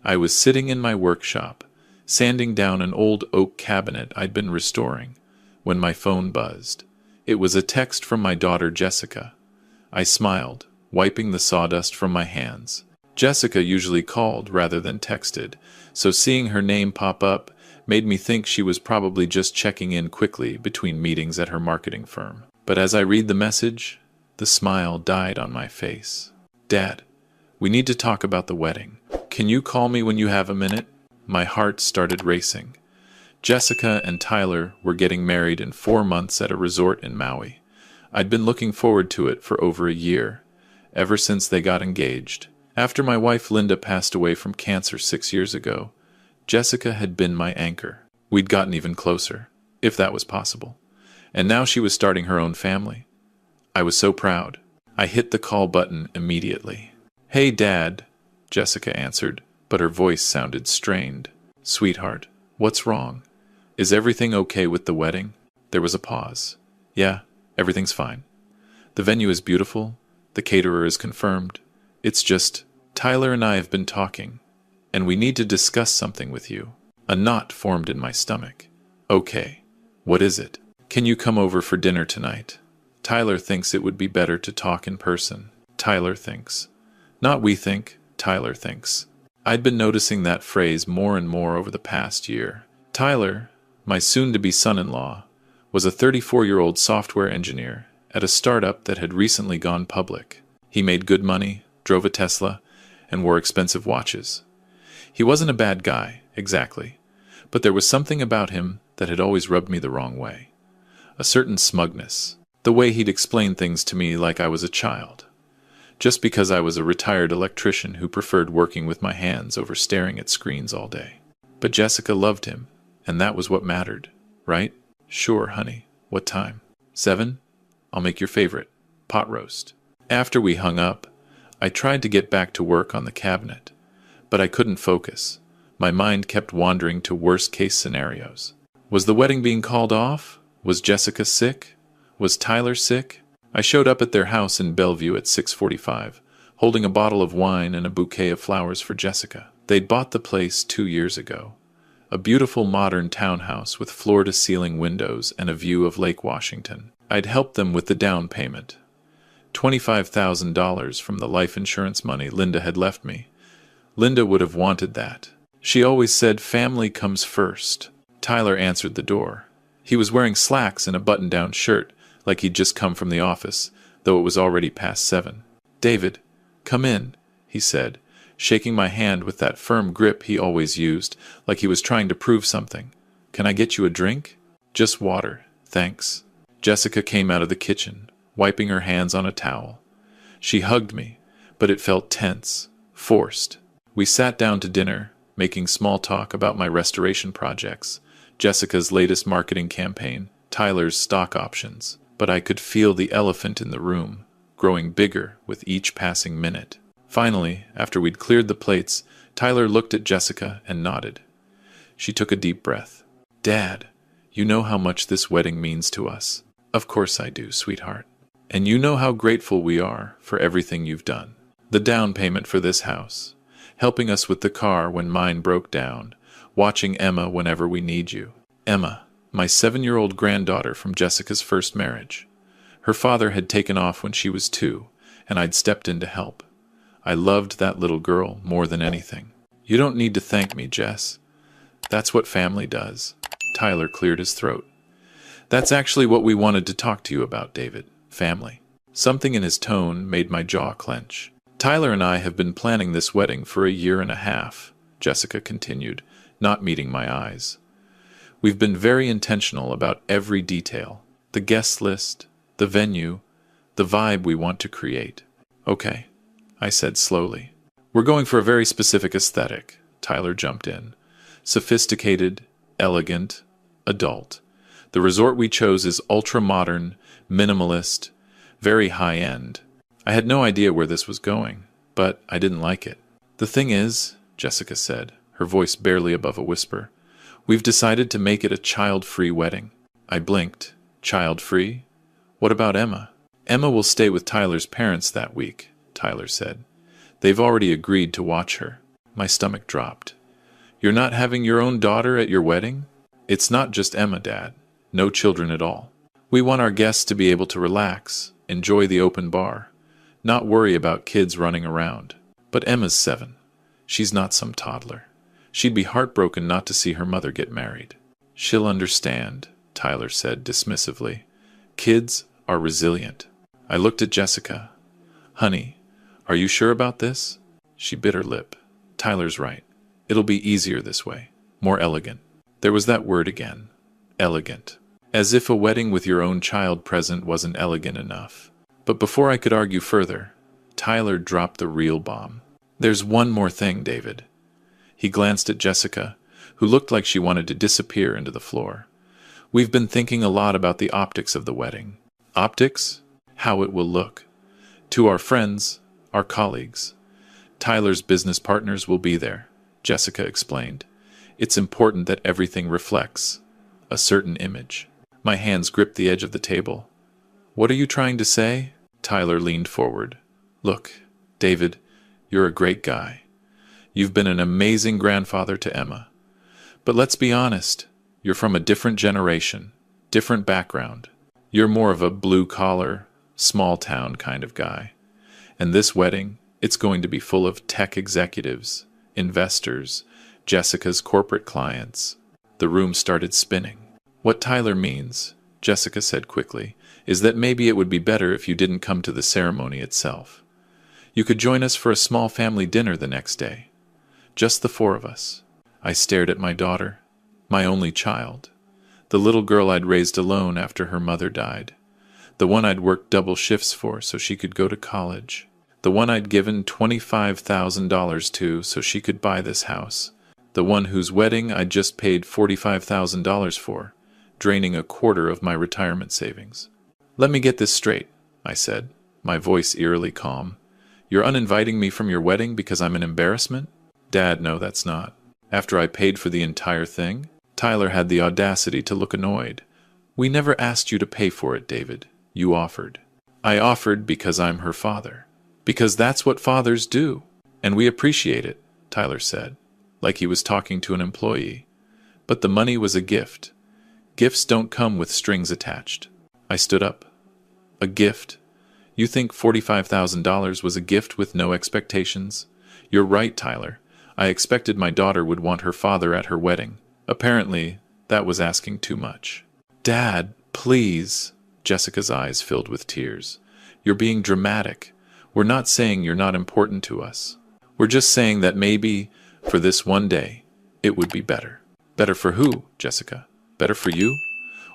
I was sitting in my workshop, sanding down an old oak cabinet I'd been restoring, when my phone buzzed. It was a text from my daughter Jessica. I smiled, wiping the sawdust from my hands. Jessica usually called rather than texted, so seeing her name pop up made me think she was probably just checking in quickly between meetings at her marketing firm. But as I read the message, the smile died on my face. Dad, we need to talk about the wedding. Can you call me when you have a minute? My heart started racing. Jessica and Tyler were getting married in 4 months at a resort in Maui. I'd been looking forward to it for over a year, ever since they got engaged. After my wife Linda passed away from cancer 6 years ago, Jessica had been my anchor. We'd gotten even closer, if that was possible. And now she was starting her own family. I was so proud. I hit the call button immediately. "Hey, Dad," Jessica answered, but her voice sounded strained. "Sweetheart, what's wrong? Is everything okay with the wedding?" There was a pause. "Yeah, everything's fine. The venue is beautiful. The caterer is confirmed. It's just, Tyler and I have been talking, and we need to discuss something with you." A knot formed in my stomach. "Okay, what is it? Can you come over for dinner tonight? Tyler thinks it would be better to talk in person." Tyler thinks. Not we think, Tyler thinks. I'd been noticing that phrase more and more over the past year. Tyler, my soon-to-be son-in-law, was a 34-year-old software engineer at a startup that had recently gone public. He made good money, drove a Tesla, and wore expensive watches. He wasn't a bad guy, exactly, but there was something about him that had always rubbed me the wrong way. A certain smugness. The way he'd explain things to me like I was a child. Just because I was a retired electrician who preferred working with my hands over staring at screens all day. But Jessica loved him, and that was what mattered, right? "Sure, honey. What time?" 7? I'll make your favorite, pot roast. After we hung up, I tried to get back to work on the cabinet, but I couldn't focus. My mind kept wandering to worst-case scenarios. Was the wedding being called off? Was Jessica sick? Was Tyler sick? I showed up at their house in Bellevue at 6:45, holding a bottle of wine and a bouquet of flowers for Jessica. They'd bought the place 2 years ago. A beautiful modern townhouse with floor-to-ceiling windows and a view of Lake Washington. I'd helped them with the down payment. $25,000 from the life insurance money Linda had left me. Linda would have wanted that. She always said family comes first. Tyler answered the door. He was wearing slacks and a button-down shirt, like he'd just come from the office, though it was already past 7. "David, come in," he said, shaking my hand with that firm grip he always used, like he was trying to prove something. "Can I get you a drink?" "Just water, thanks." Jessica came out of the kitchen, wiping her hands on a towel. She hugged me, but it felt tense, forced. We sat down to dinner, making small talk about my restoration projects, Jessica's latest marketing campaign, Tyler's stock options. But I could feel the elephant in the room, growing bigger with each passing minute. Finally, after we'd cleared the plates, Tyler looked at Jessica and nodded. She took a deep breath. "Dad, you know how much this wedding means to us." "Of course I do, sweetheart. And you know how grateful we are for everything you've done. The down payment for this house, helping us with the car when mine broke down, watching Emma whenever we need you." Emma, my 7-year-old granddaughter from Jessica's first marriage. Her father had taken off when she was 2, and I'd stepped in to help. I loved that little girl more than anything. "You don't need to thank me, Jess. That's what family does." Tyler cleared his throat. "That's actually what we wanted to talk to you about, David. Family." Something in his tone made my jaw clench. "Tyler and I have been planning this wedding for a year and a half," Jessica continued, not meeting my eyes. "We've been very intentional about every detail. The guest list, the venue, the vibe we want to create." "Okay," I said slowly. "We're going for a very specific aesthetic," Tyler jumped in. "Sophisticated, elegant, adult. The resort we chose is ultra-modern, minimalist, very high-end. I had no idea where this was going, but I didn't like it. The thing is," Jessica said, her voice barely above a whisper, "we've decided to make it a child-free wedding." I blinked. "Child-free? What about Emma?" "Emma will stay with Tyler's parents that week," Tyler said. "They've already agreed to watch her." My stomach dropped. You're not having your own daughter at your wedding? It's not just Emma, Dad. No children at all. We want our guests to be able to relax, enjoy the open bar, not worry about kids running around. But Emma's 7. She's not some toddler. She'd be heartbroken not to see her mother get married. She'll understand, Tyler said dismissively. Kids are resilient. I looked at Jessica. Honey, are you sure about this? She bit her lip. Tyler's right. It'll be easier this way. More elegant. There was that word again. Elegant. As if a wedding with your own child present wasn't elegant enough. But before I could argue further, Tyler dropped the real bomb. There's one more thing, David. He glanced at Jessica, who looked like she wanted to disappear into the floor. We've been thinking a lot about the optics of the wedding. Optics? How it will look. To our friends, our colleagues. Tyler's business partners will be there, Jessica explained. It's important that everything reflects a certain image. My hands gripped the edge of the table. What are you trying to say? Tyler leaned forward. Look, David, you're a great guy. You've been an amazing grandfather to Emma. But let's be honest, you're from a different generation, different background. You're more of a blue-collar, small-town kind of guy. And this wedding, it's going to be full of tech executives, investors, Jessica's corporate clients. The room started spinning. What Tyler means, Jessica said quickly, is that maybe it would be better if you didn't come to the ceremony itself. You could join us for a small family dinner the next day. Just the 4 of us. I stared at my daughter, my only child, the little girl I'd raised alone after her mother died, the one I'd worked double shifts for so she could go to college, the one I'd given $25,000 to so she could buy this house, the one whose wedding I'd just paid $45,000 for, draining a quarter of my retirement savings. Let me get this straight, I said, my voice eerily calm. You're uninviting me from your wedding because I'm an embarrassment? Dad, no, that's not. After I paid for the entire thing? Tyler had the audacity to look annoyed. We never asked you to pay for it, David. You offered. I offered because I'm her father. Because that's what fathers do. And we appreciate it, Tyler said, like he was talking to an employee. But the money was a gift. Gifts don't come with strings attached. I stood up. A gift? You think $45,000 was a gift with no expectations? You're right, Tyler. I expected my daughter would want her father at her wedding. Apparently, that was asking too much. Dad, please. Jessica's eyes filled with tears. You're being dramatic. We're not saying you're not important to us. We're just saying that maybe, for this one day, it would be better. Better for who, Jessica? Better for you?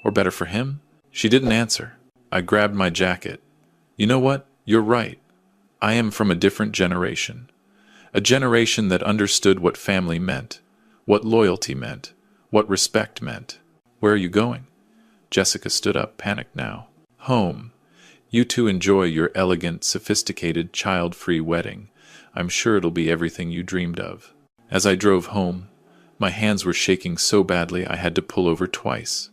Or better for him? She didn't answer. I grabbed my jacket. You know what? You're right. I am from a different generation. A generation that understood what family meant, what loyalty meant, what respect meant. Where are you going? Jessica stood up, panicked now. Home. You two enjoy your elegant, sophisticated, child-free wedding. I'm sure it'll be everything you dreamed of. As I drove home, my hands were shaking so badly I had to pull over twice.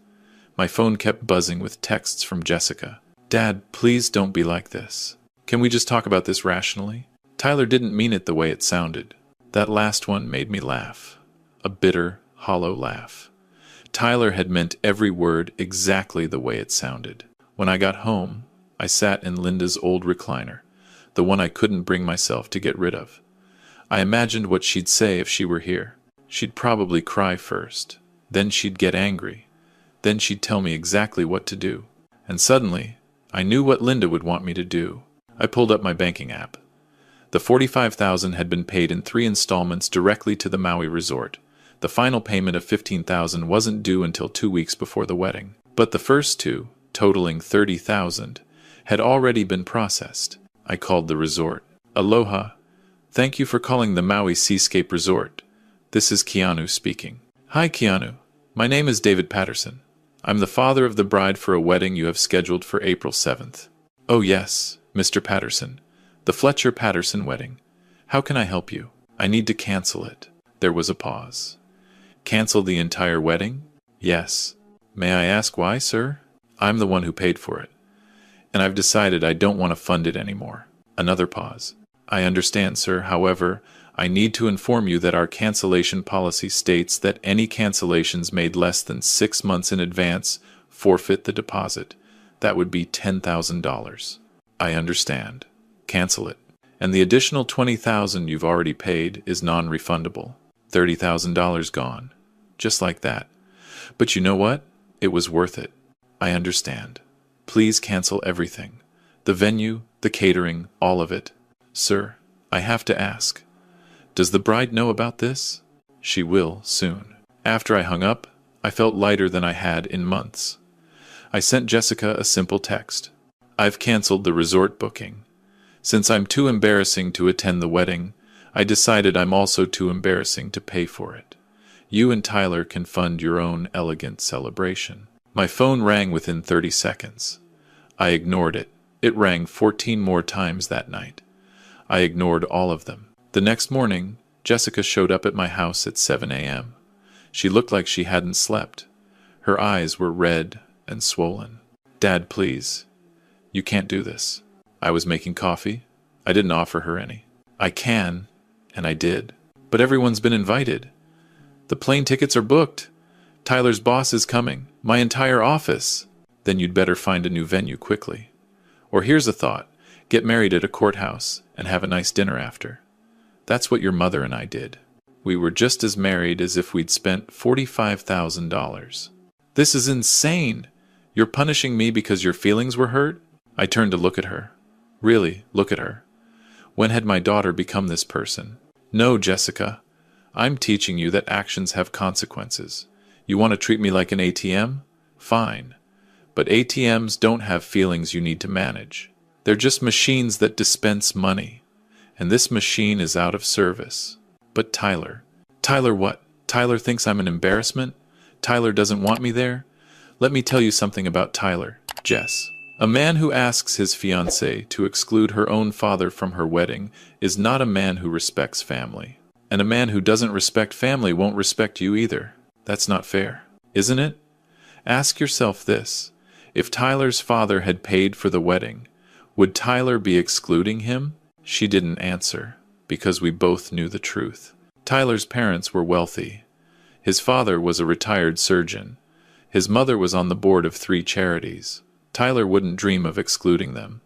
My phone kept buzzing with texts from Jessica. Dad, please don't be like this. Can we just talk about this rationally? Tyler didn't mean it the way it sounded. That last one made me laugh. A bitter, hollow laugh. Tyler had meant every word exactly the way it sounded. When I got home, I sat in Linda's old recliner, the one I couldn't bring myself to get rid of. I imagined what she'd say if she were here. She'd probably cry first. Then she'd get angry. Then she'd tell me exactly what to do. And suddenly, I knew what Linda would want me to do. I pulled up my banking app. The $45,000 had been paid in 3 installments directly to the Maui resort. The final payment of $15,000 wasn't due until 2 weeks before the wedding. But the first 2, totaling $30,000, had already been processed. I called the resort. Aloha. Thank you for calling the Maui Seascape Resort. This is Keanu speaking. Hi, Keanu. My name is David Patterson. I'm the father of the bride for a wedding you have scheduled for April 7th. Oh yes, Mr. Patterson. The Fletcher Patterson wedding. How can I help you? I need to cancel it. There was a pause. Cancel the entire wedding? Yes. May I ask why, sir? I'm the one who paid for it. And I've decided I don't want to fund it anymore. Another pause. I understand, sir. However, I need to inform you that our cancellation policy states that any cancellations made less than 6 months in advance forfeit the deposit. That would be $10,000. I understand. Cancel it. And the additional $20,000 you've already paid is non-refundable. $30,000 gone. Just like that. But you know what? It was worth it. I understand. Please cancel everything. The venue, the catering, all of it. Sir, I have to ask. Does the bride know about this? She will, soon. After I hung up, I felt lighter than I had in months. I sent Jessica a simple text. I've canceled the resort booking. Since I'm too embarrassing to attend the wedding, I decided I'm also too embarrassing to pay for it. You and Tyler can fund your own elegant celebration. My phone rang within 30 seconds. I ignored it. It rang 14 more times that night. I ignored all of them. The next morning, Jessica showed up at my house at 7 a.m. She looked like she hadn't slept. Her eyes were red and swollen. Dad, please. You can't do this. I was making coffee. I didn't offer her any. I can, and I did. But everyone's been invited. The plane tickets are booked. Tyler's boss is coming. My entire office. Then you'd better find a new venue quickly. Or here's a thought. Get married at a courthouse and have a nice dinner after. That's what your mother and I did. We were just as married as if we'd spent $45,000. This is insane. You're punishing me because your feelings were hurt? I turned to look at her. Really, look at her. When had my daughter become this person? No, Jessica. I'm teaching you that actions have consequences. You want to treat me like an ATM? Fine. But ATMs don't have feelings you need to manage. They're just machines that dispense money. And this machine is out of service. But Tyler. Tyler what? Tyler thinks I'm an embarrassment? Tyler doesn't want me there? Let me tell you something about Tyler, Jess. A man who asks his fiancée to exclude her own father from her wedding is not a man who respects family. And a man who doesn't respect family won't respect you either. That's not fair, isn't it? Ask yourself this. If Tyler's father had paid for the wedding, would Tyler be excluding him? She didn't answer, because we both knew the truth. Tyler's parents were wealthy. His father was a retired surgeon. His mother was on the board of 3 charities. Tyler wouldn't dream of excluding them.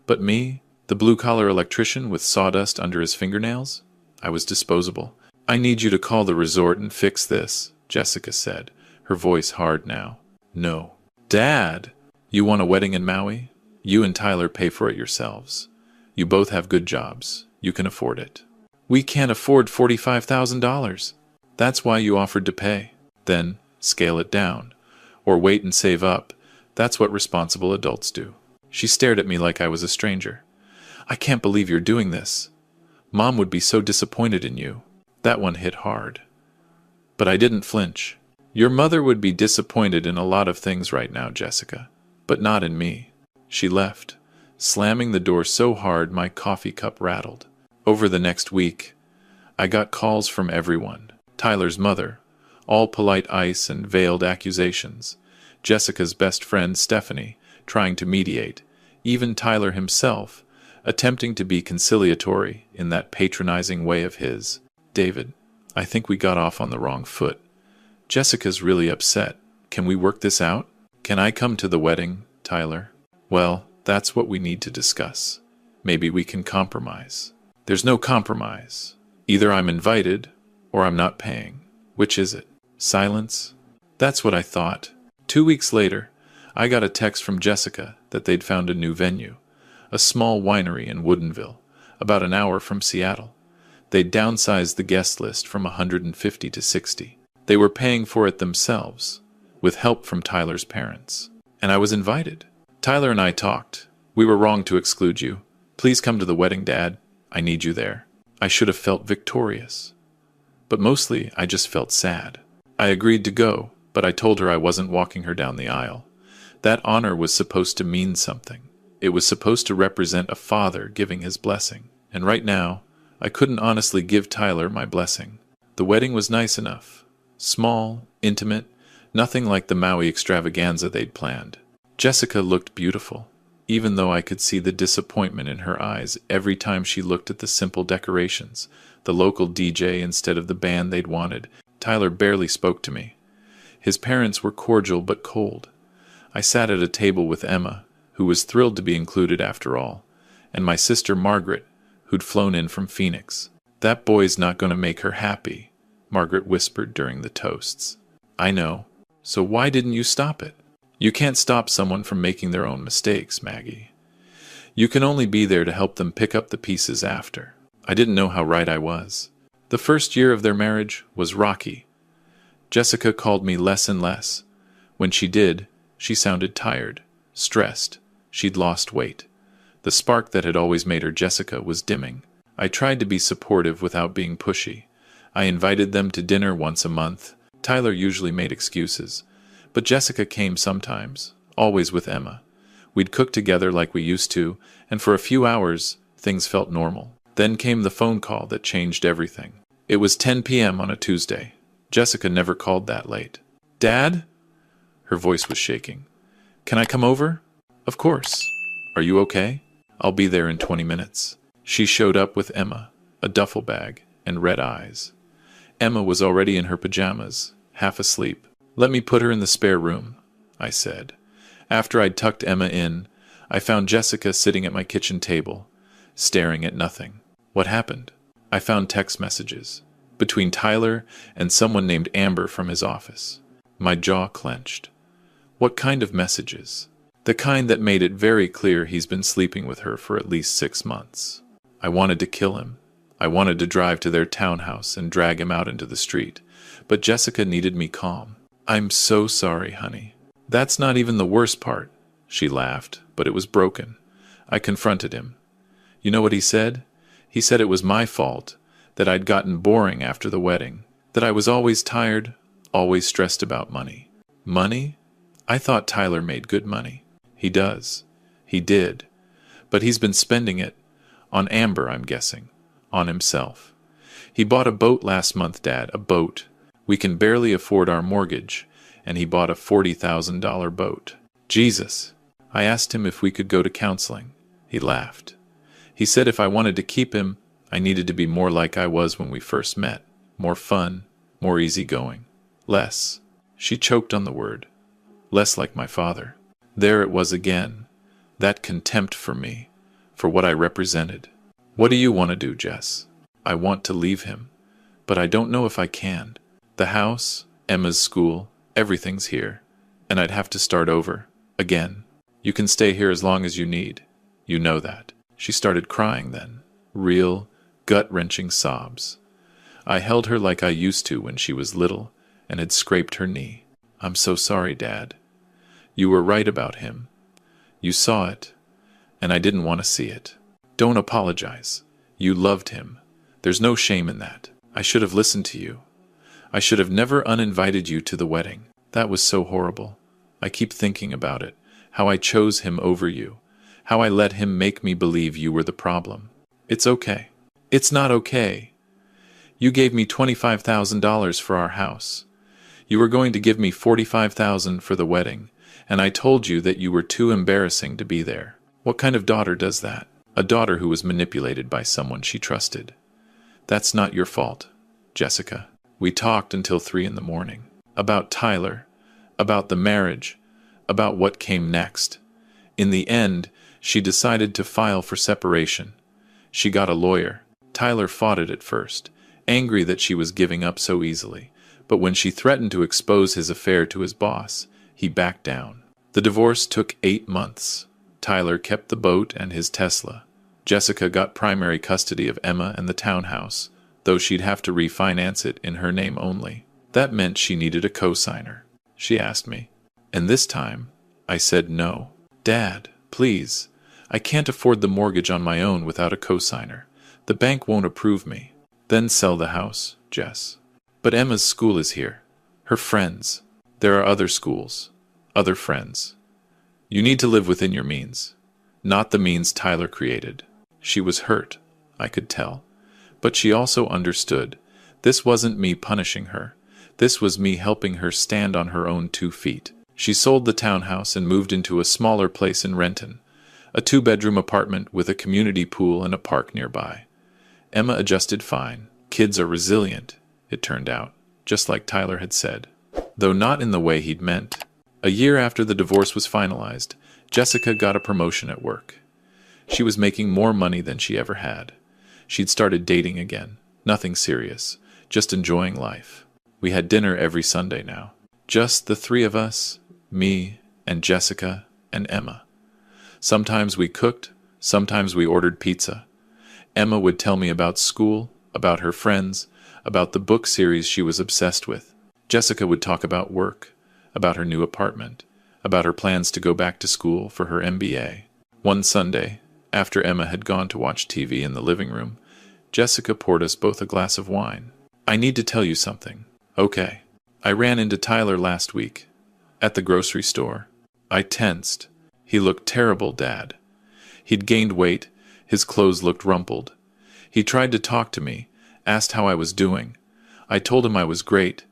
But me, the blue-collar electrician with sawdust under his fingernails? I was disposable. I need you to call the resort and fix this, Jessica said, her voice hard now. No. Dad! You want a wedding in Maui? You and Tyler pay for it yourselves. You both have good jobs. You can afford it. We can't afford $45,000. That's why you offered to pay. Then, scale it down. Or wait and save up. That's what responsible adults do. She stared at me like I was a stranger. I can't believe you're doing this. Mom would be so disappointed in you. That one hit hard. But I didn't flinch. Your mother would be disappointed in a lot of things right now, Jessica. But not in me. She left, slamming the door so hard my coffee cup rattled. Over the next week, I got calls from everyone. Tyler's mother, all polite ice and veiled accusations. Jessica's best friend, Stephanie, trying to mediate. Even Tyler himself, attempting to be conciliatory in that patronizing way of his. David, I think we got off on the wrong foot. Jessica's really upset. Can we work this out? Can I come to the wedding, Tyler? Well, that's what we need to discuss. Maybe we can compromise. There's no compromise. Either I'm invited, or I'm not paying. Which is it? Silence? That's what I thought. 2 weeks later, I got a text from Jessica that they'd found a new venue, a small winery in Woodinville, about an hour from Seattle. They'd downsized the guest list from 150 to 60. They were paying for it themselves, with help from Tyler's parents. And I was invited. Tyler and I talked. We were wrong to exclude you. Please come to the wedding, Dad. I need you there. I should have felt victorious. But mostly, I just felt sad. I agreed to go, but I told her I wasn't walking her down the aisle. That honor was supposed to mean something. It was supposed to represent a father giving his blessing. And right now, I couldn't honestly give Tyler my blessing. The wedding was nice enough. Small, intimate, nothing like the Maui extravaganza they'd planned. Jessica looked beautiful. even though I could see the disappointment in her eyes every time she looked at the simple decorations, the local DJ instead of the band they'd wanted. Tyler barely spoke to me. His parents were cordial but cold. I sat at a table with Emma, who was thrilled to be included after all, and my sister Margaret, who'd flown in from Phoenix. "That boy's not going to make her happy," Margaret whispered during the toasts. "I know. So why didn't you stop it?" "You can't stop someone from making their own mistakes, Maggie. You can only be there to help them pick up the pieces after." I didn't know how right I was. The first year of their marriage was rocky. Jessica called me less and less. When she did, she sounded tired, stressed. She'd lost weight. The spark that had always made her Jessica was dimming. I tried to be supportive without being pushy. I invited them to dinner once a month. Tyler usually made excuses, but Jessica came sometimes, always with Emma. We'd cook together like we used to, and for a few hours, things felt normal. Then came the phone call that changed everything. It was 10 p.m. on a Tuesday. Jessica never called that late. "Dad?" Her voice was shaking. "Can I come over?" "Of course. Are you okay?" "I'll be there in 20 minutes. She showed up with Emma, a duffel bag, and red eyes. Emma was already in her pajamas, half asleep. "Let me put her in the spare room," I said. After I'd tucked Emma in, I found Jessica sitting at my kitchen table, staring at nothing. What happened? I found text messages between Tyler and someone named Amber from his office. My jaw clenched. What kind of messages? The kind that made it very clear he's been sleeping with her for at least 6 months. I wanted to kill him. I wanted to drive to their townhouse and drag him out into the street. But Jessica needed me calm. "I'm so sorry, honey." "That's not even the worst part." She laughed, but it was broken. I confronted him. You know what he said? He said it was my fault, that I'd gotten boring after the wedding, that I was always tired, always stressed about money. Money? I thought Tyler made good money. He does. He did. But he's been spending it on Amber, I'm guessing. On himself. He bought a boat last month, Dad, a boat. We can barely afford our mortgage, and he bought a $40,000 boat. Jesus. I asked him if we could go to counseling. He laughed. He said if I wanted to keep him, I needed to be more like I was when we first met. More fun, more easygoing. Less. She choked on the word. Less like my father. There it was again. That contempt for me, for what I represented. "What do you want to do, Jess?" "I want to leave him, but I don't know if I can. The house, Emma's school, everything's here, and I'd have to start over, again. You can stay here as long as you need. You know that." She started crying then, real, gut-wrenching sobs. I held her like I used to when she was little and had scraped her knee. "I'm so sorry, Dad. You were right about him. You saw it, and I didn't want to see it. Don't apologize. You loved him. There's no shame in that. I should have listened to you. I should have never uninvited you to the wedding. That was so horrible. I keep thinking about it, how I chose him over you, how I let him make me believe you were the problem. It's okay. It's not okay. You gave me $25,000 for our house. You were going to give me $45,000 for the wedding, and I told you that you were too embarrassing to be there. What kind of daughter does that? A daughter who was manipulated by someone she trusted. That's not your fault, Jessica. We talked until 3 in the morning. About Tyler, about the marriage, about what came next. In the end, she decided to file for separation. She got a lawyer. Tyler fought it at first, angry that she was giving up so easily. But when she threatened to expose his affair to his boss, he backed down. The divorce took 8 months. Tyler kept the boat and his Tesla. Jessica got primary custody of Emma and the townhouse, though she'd have to refinance it in her name only. That meant she needed a co-signer. She asked me. And this time, I said no. "Dad, please. I can't afford the mortgage on my own without a co-signer. The bank won't approve me." "Then sell the house, Jess." "But Emma's school is here. Her friends. There are other schools. Other friends. You need to live within your means. Not the means Tyler created." She was hurt, I could tell. But she also understood. This wasn't me punishing her. This was me helping her stand on her own 2 feet. She sold the townhouse and moved into a smaller place in Renton, A 2-bedroom apartment with a community pool and a park nearby. Emma adjusted fine. Kids are resilient, it turned out, just like Tyler had said, though not in the way he'd meant. A year after the divorce was finalized, Jessica got a promotion at work. She was making more money than she ever had. She'd started dating again. Nothing serious, just enjoying life. We had dinner every Sunday now. Just the three of us, me and Jessica and Emma. Sometimes we cooked, sometimes we ordered pizza. Emma would tell me about school, about her friends, about the book series she was obsessed with. Jessica would talk about work, about her new apartment, about her plans to go back to school for her MBA. One Sunday, after Emma had gone to watch TV in the living room, Jessica poured us both a glass of wine. "I need to tell you something." "Okay." "I ran into Tyler last week, at the grocery store." I tensed. He looked terrible, Dad. He'd gained weight, his clothes looked rumpled. He tried to talk to me, asked how I was doing. I told him I was great.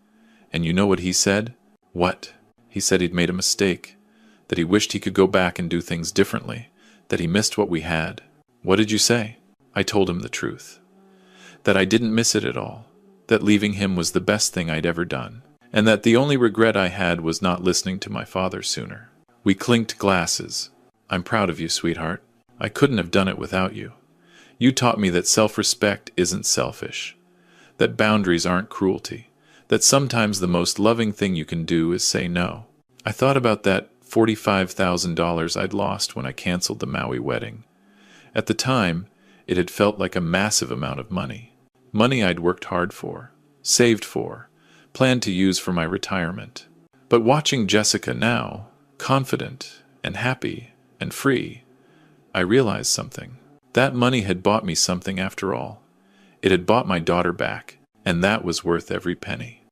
And you know what he said? "What?" He said he'd made a mistake, that he wished he could go back and do things differently, that he missed what we had. "What did you say?" I told him the truth. That I didn't miss it at all, that leaving him was the best thing I'd ever done, and that the only regret I had was not listening to my father sooner. We clinked glasses. "I'm proud of you, sweetheart. I couldn't have done it without you. You taught me that self-respect isn't selfish, that boundaries aren't cruelty, that sometimes the most loving thing you can do is say no." I thought about that $45,000 I'd lost when I canceled the Maui wedding. At the time, it had felt like a massive amount of money. Money I'd worked hard for, saved for, planned to use for my retirement. But watching Jessica now, confident and happy and free, I realized something. That money had bought me something after all. It had bought my daughter back, and that was worth every penny.